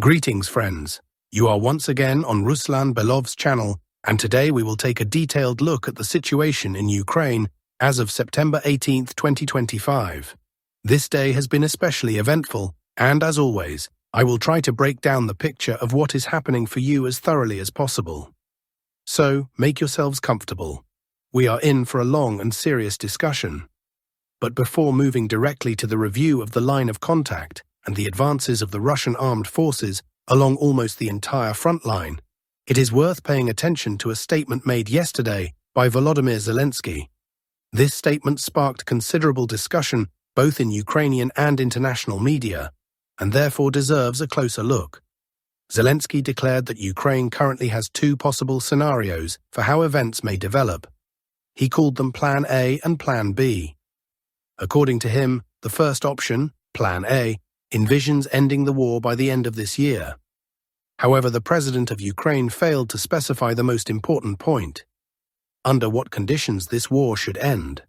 Greetings, friends. You are once again on Ruslan Belov's channel, and today we will take a detailed look at the situation in Ukraine as of September 18, 2025. This day has been especially eventful, and as always, I will try to break down the picture of what is happening for you as thoroughly as possible. So, make yourselves comfortable. We are in for a long and serious discussion. But before moving directly to the review of the line of contact and the advances of the Russian armed forces along almost the entire front line, it is worth paying attention to a statement made yesterday by Volodymyr Zelensky. This statement sparked considerable discussion both in Ukrainian and international media, and therefore deserves a closer look. Zelensky declared that Ukraine currently has two possible scenarios for how events may develop. He called them Plan A and Plan B. According to him, the first option, Plan A, envisions ending the war by the end of this year. However, the president of Ukraine failed to specify the most important point: under what conditions this war should end.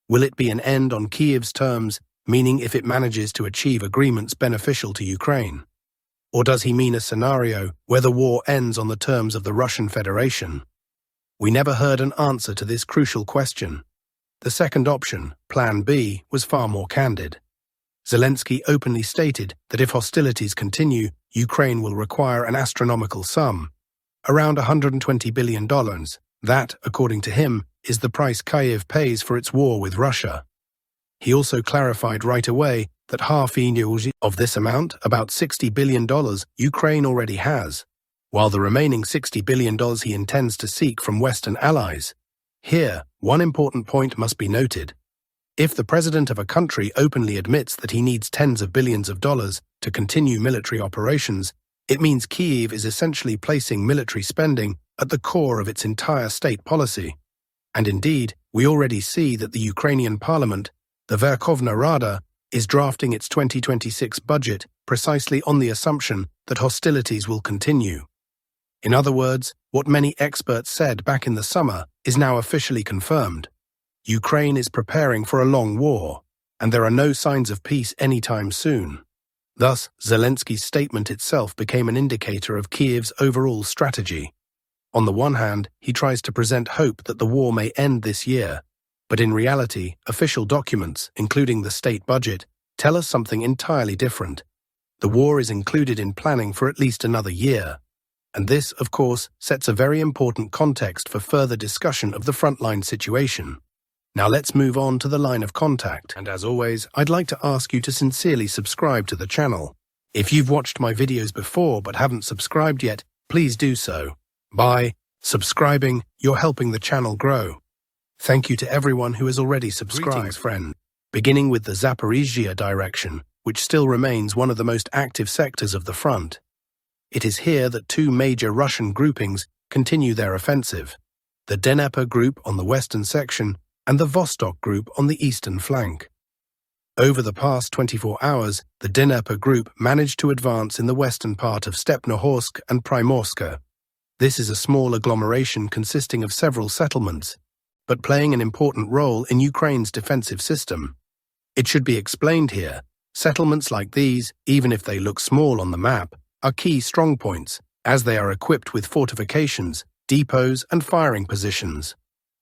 Will it be an end on Kyiv's terms, meaning if it manages to achieve agreements beneficial to Ukraine? Or does he mean a scenario where the war ends on the terms of the Russian Federation? We never heard an answer to this crucial question. The second option, Plan B, was far more candid. Zelensky openly stated that if hostilities continue, Ukraine will require an astronomical sum, around $120 billion. That, according to him, is the price Kyiv pays for its war with Russia. He also clarified right away that half of this amount, about $60 billion, Ukraine already has, while the remaining $60 billion he intends to seek from Western allies. Here, one important point must be noted. If the president of a country openly admits that he needs tens of billions of dollars to continue military operations, it means Kyiv is essentially placing military spending at the core of its entire state policy. And indeed, we already see that the Ukrainian parliament, the Verkhovna Rada, is drafting its 2026 budget precisely on the assumption that hostilities will continue. In other words, what many experts said back in the summer is now officially confirmed. Ukraine is preparing for a long war, and there are no signs of peace anytime soon. Thus, Zelensky's statement itself became an indicator of Kyiv's overall strategy. On the one hand, he tries to present hope that the war may end this year, but in reality, official documents, including the state budget, tell us something entirely different. The war is included in planning for at least another year, and this, of course, sets a very important context for further discussion of the frontline situation. Now let's move on to the line of contact, and as always, I'd like to ask you to sincerely subscribe to the channel. If you've watched my videos before but haven't subscribed yet, please do so. By subscribing, you're helping the channel grow. Thank you to everyone who has already subscribed. Greetings, friend. Beginning with the Zaporizhzhia direction, which still remains one of the most active sectors of the front. It is here that two major Russian groupings continue their offensive: the Dnieper group on the western section and the Vostok group on the eastern flank. Over the past 24 hours, the Dnieper group managed to advance in the western part of Stepnohorsk and Primorsk. This is a small agglomeration consisting of several settlements, but playing an important role in Ukraine's defensive system. It should be explained here, settlements like these, even if they look small on the map, are key strongpoints, as they are equipped with fortifications, depots, and firing positions.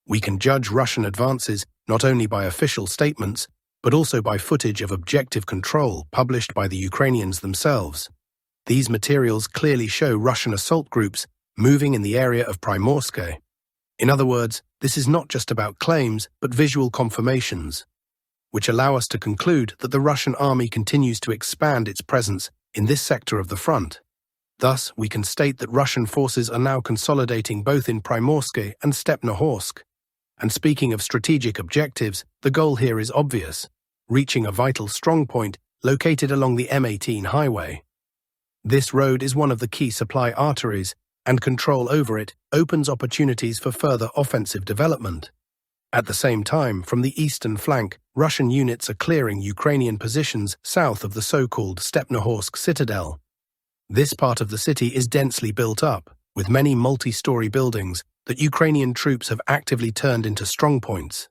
We can judge Russian advances not only by official statements, but also by footage of objective control published by the Ukrainians themselves. These materials clearly show Russian assault groups moving in the area of Primorsk. In other words, this is not just about claims, but visual confirmations, which allow us to conclude that the Russian army continues to expand its presence in this sector of the front. Thus, we can state that Russian forces are now consolidating both in Primorsk and Stepnohorsk. And speaking of strategic objectives, the goal here is obvious: reaching a vital strongpoint located along the M18 highway. This road is one of the key supply arteries, and control over it opens opportunities for further offensive development. At the same time, from the eastern flank, Russian units are clearing Ukrainian positions south of the so-called Stepnohorsk citadel. This part of the city is densely built up, with many multi-story buildings that Ukrainian troops have actively turned into strongpoints.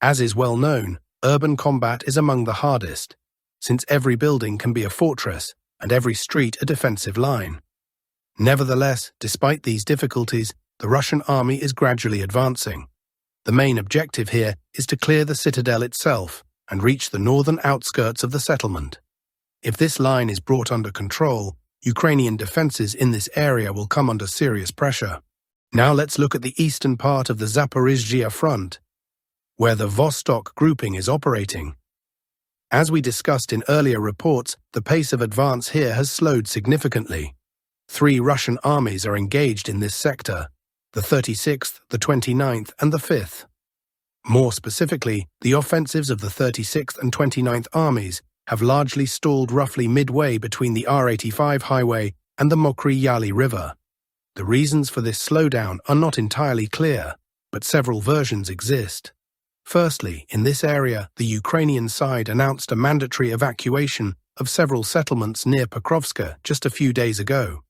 As is well known, urban combat is among the hardest, since every building can be a fortress, and every street a defensive line. Nevertheless, despite these difficulties, the Russian army is gradually advancing. The main objective here is to clear the citadel itself and reach the northern outskirts of the settlement. If this line is brought under control, Ukrainian defenses in this area will come under serious pressure. Now let's look at the eastern part of the Zaporizhzhia front, where the Vostok grouping is operating. As we discussed in earlier reports, the pace of advance here has slowed significantly. 3 Russian armies are engaged in this sector: the 36th, the 29th, and the 5th. More specifically, the offensives of the 36th and 29th armies have largely stalled roughly midway between the R85 highway and the Mokry Yali River. The reasons for this slowdown are not entirely clear, but several versions exist. Firstly, in this area, the Ukrainian side announced a mandatory evacuation of several settlements near Pokrovska just a few days ago.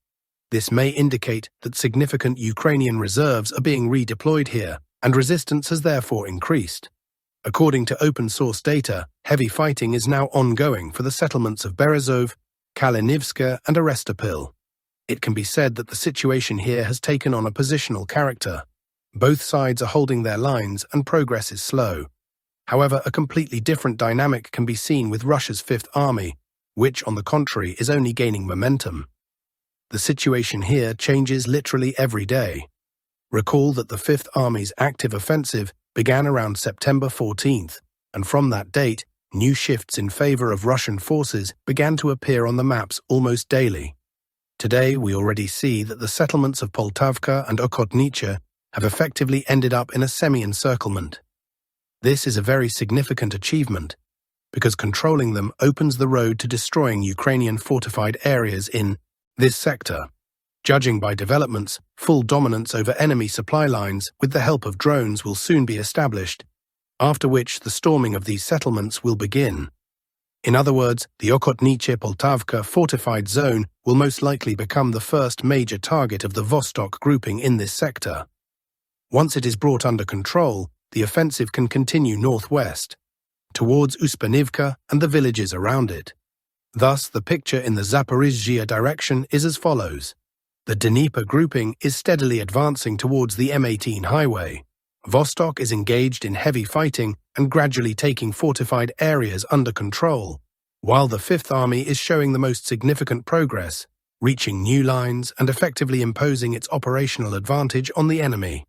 This may indicate that significant Ukrainian reserves are being redeployed here, and resistance has therefore increased. According to open-source data, heavy fighting is now ongoing for the settlements of Berezov, Kalinivska, and Arestopil. It can be said that the situation here has taken on a positional character. Both sides are holding their lines and progress is slow. However, a completely different dynamic can be seen with Russia's Fifth Army, which, on the contrary, is only gaining momentum. The situation here changes literally every day. Recall that the Fifth Army's active offensive began around September 14th, and from that date, new shifts in favor of Russian forces began to appear on the maps almost daily. Today, we already see that the settlements of Poltavka and Okhotnicha have effectively ended up in a semi-encirclement. This is a very significant achievement, because controlling them opens the road to destroying Ukrainian fortified areas in this sector. Judging by developments, full dominance over enemy supply lines with the help of drones will soon be established, after which the storming of these settlements will begin. In other words, the Okhotniche-Poltavka fortified zone will most likely become the first major target of the Vostok grouping in this sector. Once it is brought under control, the offensive can continue northwest, towards Uspanivka and the villages around it. Thus, the picture in the Zaporizhzhia direction is as follows. The Dnieper grouping is steadily advancing towards the M18 highway. Vostok is engaged in heavy fighting and gradually taking fortified areas under control, while the Fifth Army is showing the most significant progress, reaching new lines and effectively imposing its operational advantage on the enemy.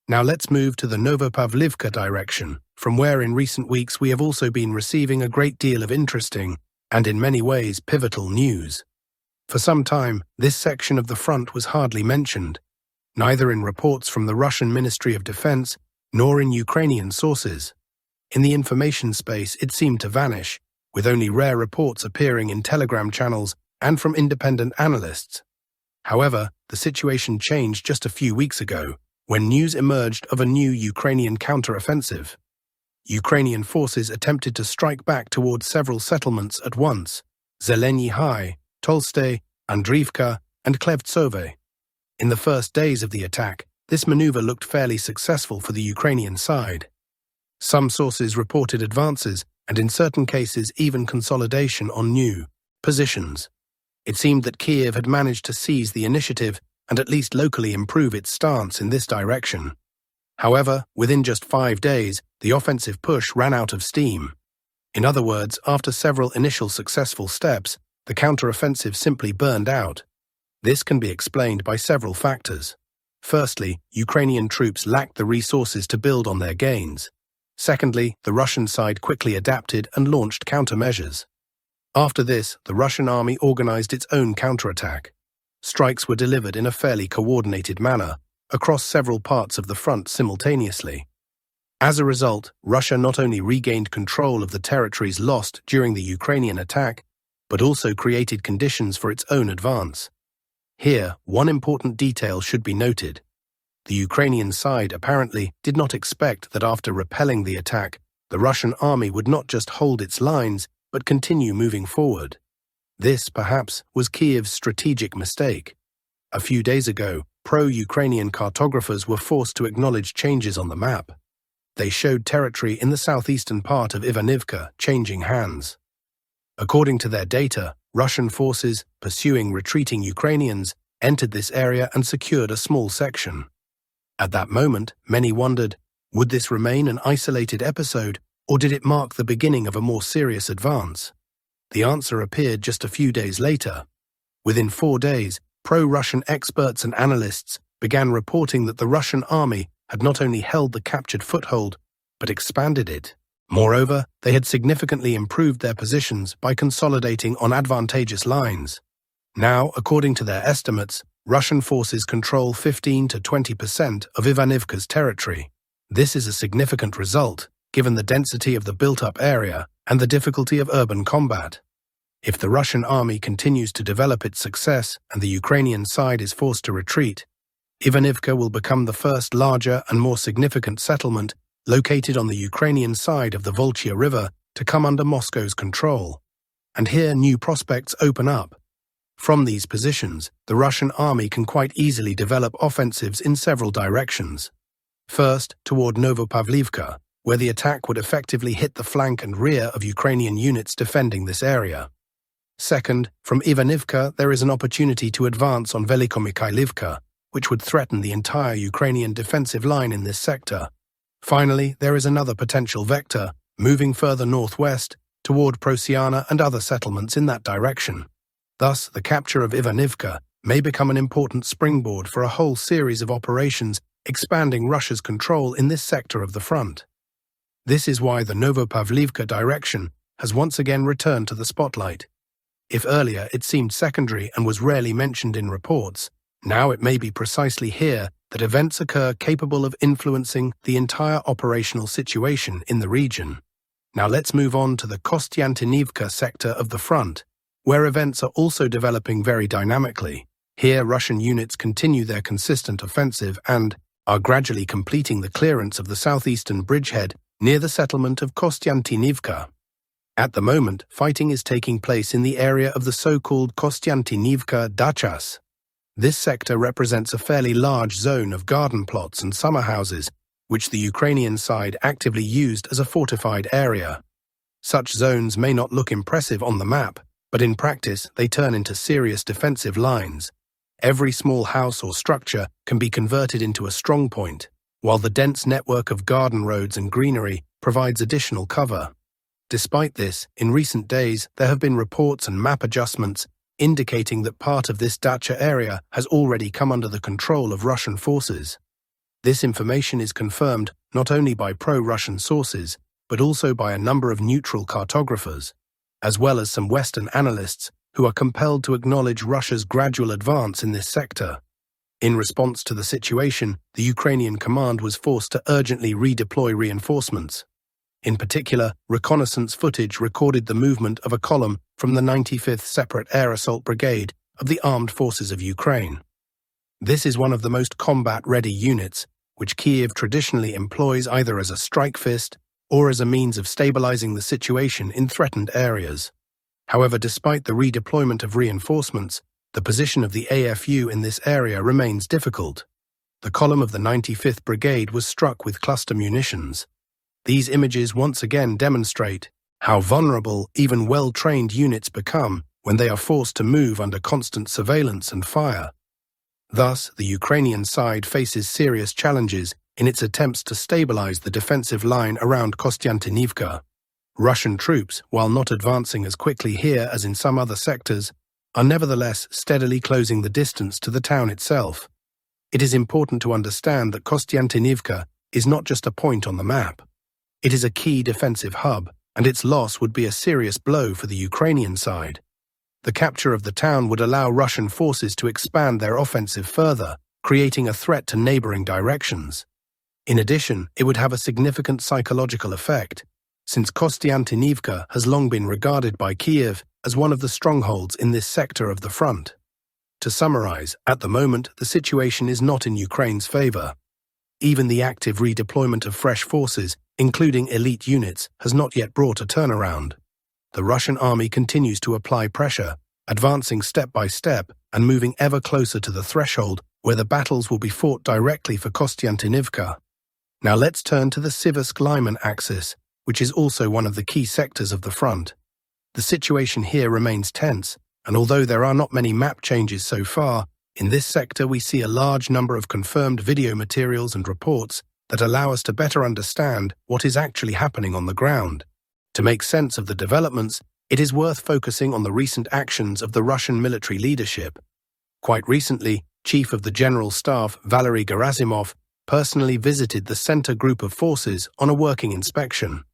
Now let's move to the Novopavlivka direction, from where in recent weeks we have also been receiving a great deal of interesting and in many ways pivotal news. For some time, this section of the front was hardly mentioned, neither in reports from the Russian Ministry of Defense nor in Ukrainian sources. In the information space, it seemed to vanish, with only rare reports appearing in Telegram channels and from independent analysts. However, the situation changed just a few weeks ago, when news emerged of a new Ukrainian counteroffensive. Ukrainian forces attempted to strike back towards several settlements at once: Zeleny High, Tolstay, Andriivka, and Klevtsove. In the first days of the attack, this maneuver looked fairly successful for the Ukrainian side. Some sources reported advances, and in certain cases even consolidation on new positions. It seemed that Kiev had managed to seize the initiative and at least locally improve its stance in this direction. However, within just 5 days, the offensive push ran out of steam. In other words, after several initial successful steps, the counteroffensive simply burned out. This can be explained by several factors. Firstly, Ukrainian troops lacked the resources to build on their gains. Secondly, the Russian side quickly adapted and launched countermeasures. After this, the Russian army organized its own counterattack. Strikes were delivered in a fairly coordinated manner, across several parts of the front simultaneously. As a result, Russia not only regained control of the territories lost during the Ukrainian attack, but also created conditions for its own advance. Here, one important detail should be noted. The Ukrainian side apparently did not expect that after repelling the attack, the Russian army would not just hold its lines, but continue moving forward. This, perhaps, was Kiev's strategic mistake. A few days ago, pro-Ukrainian cartographers were forced to acknowledge changes on the map. They showed territory in the southeastern part of Ivanivka changing hands. According to their data, Russian forces, pursuing retreating Ukrainians, entered this area and secured a small section. At that moment, many wondered, would this remain an isolated episode, or did it mark the beginning of a more serious advance? The answer appeared just a few days later. Within 4 days, pro-Russian experts and analysts began reporting that the Russian army had not only held the captured foothold, but expanded it. Moreover, they had significantly improved their positions by consolidating on advantageous lines. Now, according to their estimates, Russian forces control 15 to 20% of Ivanivka's territory. This is a significant result, given the density of the built-up area and the difficulty of urban combat. If the Russian army continues to develop its success and the Ukrainian side is forced to retreat, Ivanivka will become the first larger and more significant settlement located on the Ukrainian side of the Volchya River to come under Moscow's control. And here new prospects open up. From these positions, the Russian army can quite easily develop offensives in several directions. First, toward Novopavlivka, where the attack would effectively hit the flank and rear of Ukrainian units defending this area. Second, from Ivanivka there is an opportunity to advance on Velikomikhylivka, which would threaten the entire Ukrainian defensive line in this sector. Finally, there is another potential vector, moving further northwest, toward Prosiana and other settlements in that direction. Thus, the capture of Ivanivka may become an important springboard for a whole series of operations expanding Russia's control in this sector of the front. This is why the Novopavlivka direction has once again returned to the spotlight. If earlier it seemed secondary and was rarely mentioned in reports, now it may be precisely here that events occur capable of influencing the entire operational situation in the region. Now let's move on to the Kostiantynivka sector of the front, where events are also developing very dynamically. Here Russian units continue their consistent offensive and are gradually completing the clearance of the southeastern bridgehead near the settlement of Kostiantynivka. At the moment, fighting is taking place in the area of the so-called Kostiantynivka Dachas. This sector represents a fairly large zone of garden plots and summer houses, which the Ukrainian side actively used as a fortified area. Such zones may not look impressive on the map, but in practice they turn into serious defensive lines. Every small house or structure can be converted into a strong point, while the dense network of garden roads and greenery provides additional cover. Despite this, in recent days there have been reports and map adjustments indicating that part of this dacha area has already come under the control of Russian forces. This information is confirmed not only by pro-Russian sources, but also by a number of neutral cartographers, as well as some Western analysts who are compelled to acknowledge Russia's gradual advance in this sector. In response to the situation, the Ukrainian command was forced to urgently redeploy reinforcements. In particular, reconnaissance footage recorded the movement of a column from the 95th Separate Air Assault Brigade of the Armed Forces of Ukraine. This is one of the most combat-ready units, which Kiev traditionally employs either as a strike fist or as a means of stabilizing the situation in threatened areas. However, despite the redeployment of reinforcements, the position of the AFU in this area remains difficult. The column of the 95th Brigade was struck with cluster munitions. These images once again demonstrate how vulnerable even well-trained units become when they are forced to move under constant surveillance and fire. Thus, the Ukrainian side faces serious challenges in its attempts to stabilize the defensive line around Kostiantynivka. Russian troops, while not advancing as quickly here as in some other sectors, are nevertheless steadily closing the distance to the town itself. It is important to understand that Kostiantynivka is not just a point on the map. It is a key defensive hub, and its loss would be a serious blow for the Ukrainian side. The capture of the town would allow Russian forces to expand their offensive further, creating a threat to neighboring directions. In addition, it would have a significant psychological effect, since Kostiantynivka has long been regarded by Kiev as one of the strongholds in this sector of the front. To summarize, at the moment, the situation is not in Ukraine's favor. Even the active redeployment of fresh forces, including elite units, has not yet brought a turnaround. The Russian army continues to apply pressure, advancing step by step and moving ever closer to the threshold where the battles will be fought directly for Kostiantynivka. Now let's turn to the Siversk-Lyman axis, which is also one of the key sectors of the front. The situation here remains tense, And although there are not many map changes so far, in this sector we see a large number of confirmed video materials and reports that allow us to better understand what is actually happening on the ground. To make sense of the developments, it is worth focusing on the recent actions of the Russian military leadership. Quite recently, Chief of the General Staff Valery Gerasimov personally visited the center group of forces on a working inspection.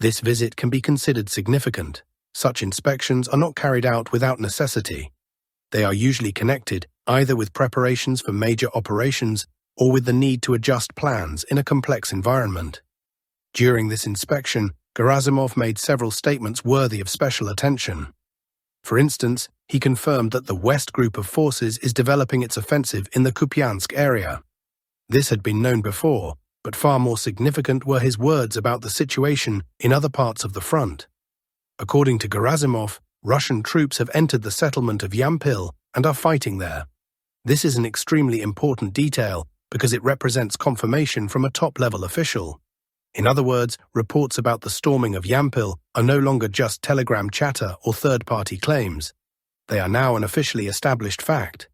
This visit can be considered significant. Such inspections are not carried out without necessity. They are usually connected either with preparations for major operations or with the need to adjust plans in a complex environment. During this inspection, Gerasimov made several statements worthy of special attention. For instance, he confirmed that the West group of forces is developing its offensive in the Kupyansk area. This had been known before, but far more significant were his words about the situation in other parts of the front. According to Gerasimov, Russian troops have entered the settlement of Yampil and are fighting there. This is an extremely important detail because it represents confirmation from a top-level official. In other words, reports about the storming of Yampil are no longer just telegram chatter or third-party claims. They are now an officially established fact.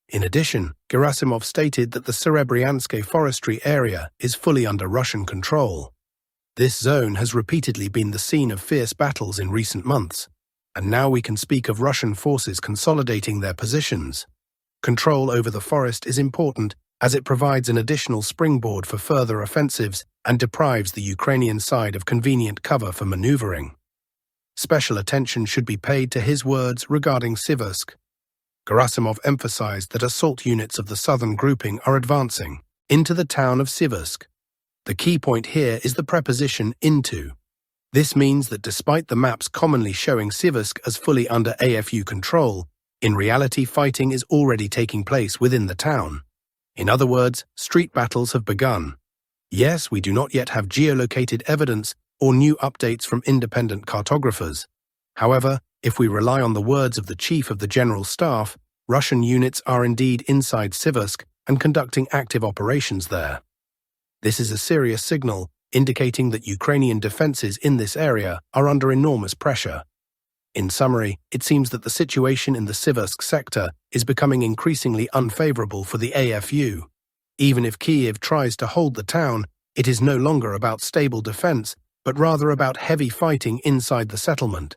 In addition, Gerasimov stated that the Serebryansk forestry area is fully under Russian control. This zone has repeatedly been the scene of fierce battles in recent months, and now we can speak of Russian forces consolidating their positions. Control over the forest is important as it provides an additional springboard for further offensives and deprives the Ukrainian side of convenient cover for maneuvering. Special attention should be paid to his words regarding Siversk. Gerasimov emphasized that assault units of the southern grouping are advancing into the town of Siversk. The key point here is the preposition into. This means that despite the maps commonly showing Siversk as fully under AFU control, in reality fighting is already taking place within the town. In other words, street battles have begun. Yes, we do not yet have geolocated evidence or new updates from independent cartographers. However, if we rely on the words of the Chief of the General Staff, Russian units are indeed inside Siversk and conducting active operations there. This is a serious signal, indicating that Ukrainian defenses in this area are under enormous pressure. In summary, it seems that the situation in the Siversk sector is becoming increasingly unfavorable for the AFU. Even if Kyiv tries to hold the town, it is no longer about stable defense, but rather about heavy fighting inside the settlement.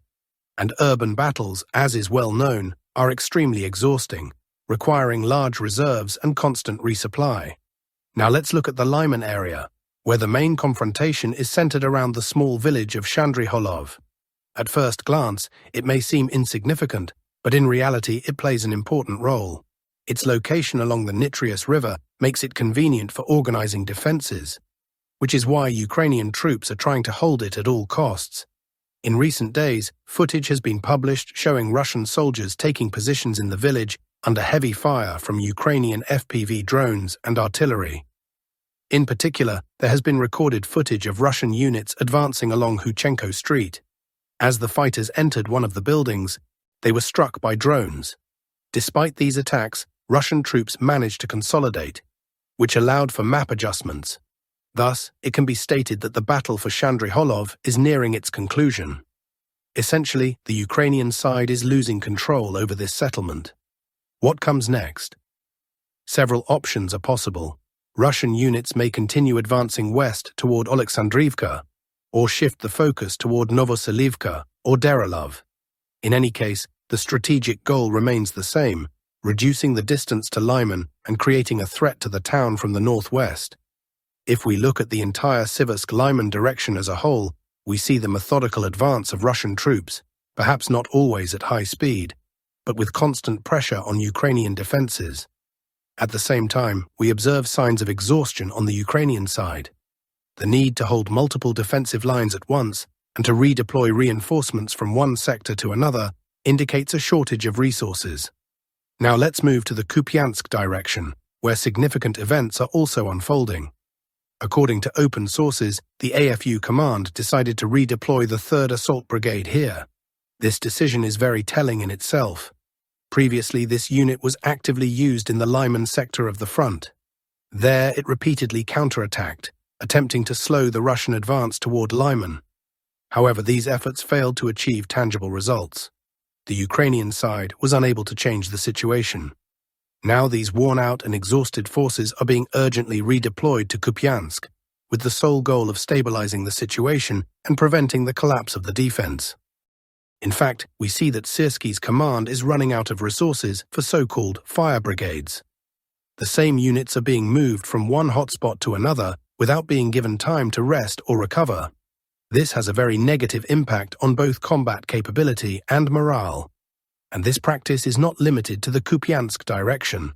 And urban battles, as is well known, are extremely exhausting, requiring large reserves and constant resupply. Now let's look at the Lyman area, where the main confrontation is centered around the small village of Shandryholov. At first glance, it may seem insignificant, but in reality it plays an important role. Its location along the Nitrius River makes it convenient for organizing defenses, which is why Ukrainian troops are trying to hold it at all costs. In recent days, footage has been published showing Russian soldiers taking positions in the village under heavy fire from Ukrainian FPV drones and artillery. In particular, there has been recorded footage of Russian units advancing along Huchenko Street. As the fighters entered one of the buildings, they were struck by drones. Despite these attacks, Russian troops managed to consolidate, which allowed for map adjustments. Thus, it can be stated that the battle for Shandryholov is nearing its conclusion. Essentially, the Ukrainian side is losing control over this settlement. What comes next? Several options are possible. Russian units may continue advancing west toward Oleksandrivka, or shift the focus toward Novopavlivka or Derelov. In any case, the strategic goal remains the same, reducing the distance to Lyman and creating a threat to the town from the northwest. If we look at the entire Siversk-Lyman direction as a whole, we see the methodical advance of Russian troops, perhaps not always at high speed, but with constant pressure on Ukrainian defenses. At the same time, we observe signs of exhaustion on the Ukrainian side. The need to hold multiple defensive lines at once and to redeploy reinforcements from one sector to another indicates a shortage of resources. Now let's move to the Kupyansk direction, where significant events are also unfolding. According to open sources, the AFU command decided to redeploy the 3rd Assault Brigade here. This decision is very telling in itself. Previously, this unit was actively used in the Lyman sector of the front. There, it repeatedly counterattacked, attempting to slow the Russian advance toward Lyman. However, these efforts failed to achieve tangible results. the Ukrainian side was unable to change the situation. Now these worn-out and exhausted forces are being urgently redeployed to Kupyansk, with the sole goal of stabilizing the situation and preventing the collapse of the defense. In fact, we see that Siversky's command is running out of resources for so-called fire brigades. The same units are being moved from one hotspot to another without being given time to rest or recover. This has a very negative impact on both combat capability and morale. And this practice is not limited to the Kupyansk direction.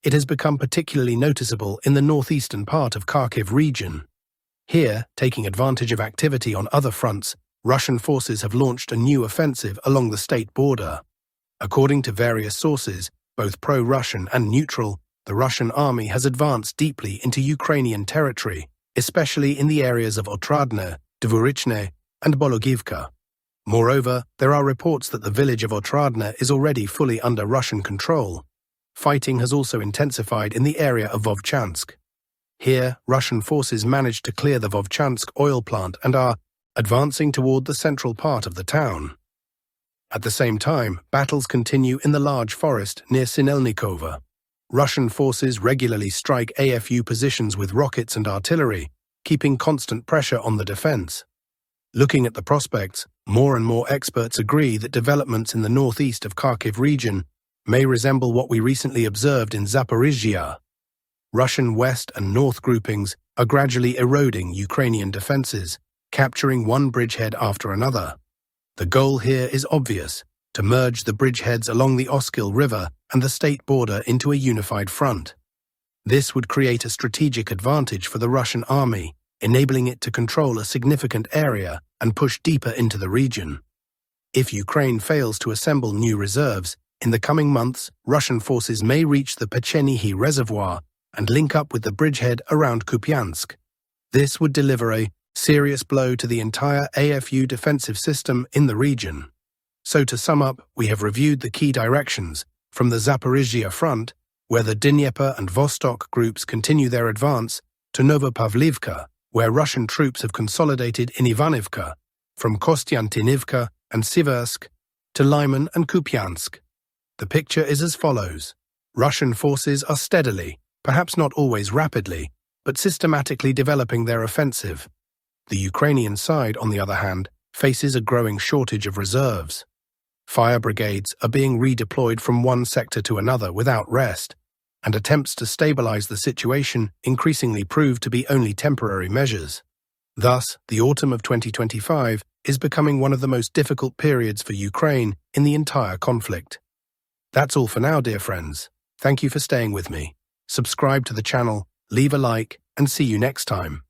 It has become particularly noticeable in the northeastern part of Kharkiv region. Here, taking advantage of activity on other fronts, Russian forces have launched a new offensive along the state border. According to various sources, both pro-Russian and neutral, the Russian army has advanced deeply into Ukrainian territory, especially in the areas of Otradne, Dvorichne, and Bologivka. Moreover, there are reports that the village of Otradne is already fully under Russian control. Fighting has also intensified in the area of Vovchansk. Here, Russian forces managed to clear the Vovchansk oil plant and are advancing toward the central part of the town. At the same time, battles continue in the large forest near Sinelnikova. Russian forces regularly strike AFU positions with rockets and artillery, keeping constant pressure on the defense. Looking at the prospects, more and more experts agree that developments in the northeast of Kharkiv region may resemble what we recently observed in Zaporizhzhia. Russian west and north groupings are gradually eroding Ukrainian defenses, capturing one bridgehead after another. The goal here is obvious: to merge the bridgeheads along the Oskil River and the state border into a unified front. This would create a strategic advantage for the Russian army, enabling it to control a significant area and push deeper into the region. If Ukraine fails to assemble new reserves, in the coming months, Russian forces may reach the Pechenihi Reservoir and link up with the bridgehead around Kupyansk. This would deliver a serious blow to the entire AFU defensive system in the region. So to sum up, we have reviewed the key directions from the Zaporizhzhia front, where the Dnieper and Vostok groups continue their advance, to Novopavlivka, where Russian troops have consolidated in Ivanivka, from Kostiantynivka and Siversk to Lyman and Kupyansk. The picture is as follows. Russian forces are steadily, perhaps not always rapidly, but systematically developing their offensive. The Ukrainian side, on the other hand, faces a growing shortage of reserves. Fire brigades are being redeployed from one sector to another without rest, and attempts to stabilize the situation increasingly prove to be only temporary measures. Thus, the autumn of 2025 is becoming one of the most difficult periods for Ukraine in the entire conflict. That's all for now, dear friends. Thank you for staying with me. Subscribe to the channel, leave a like, and see you next time.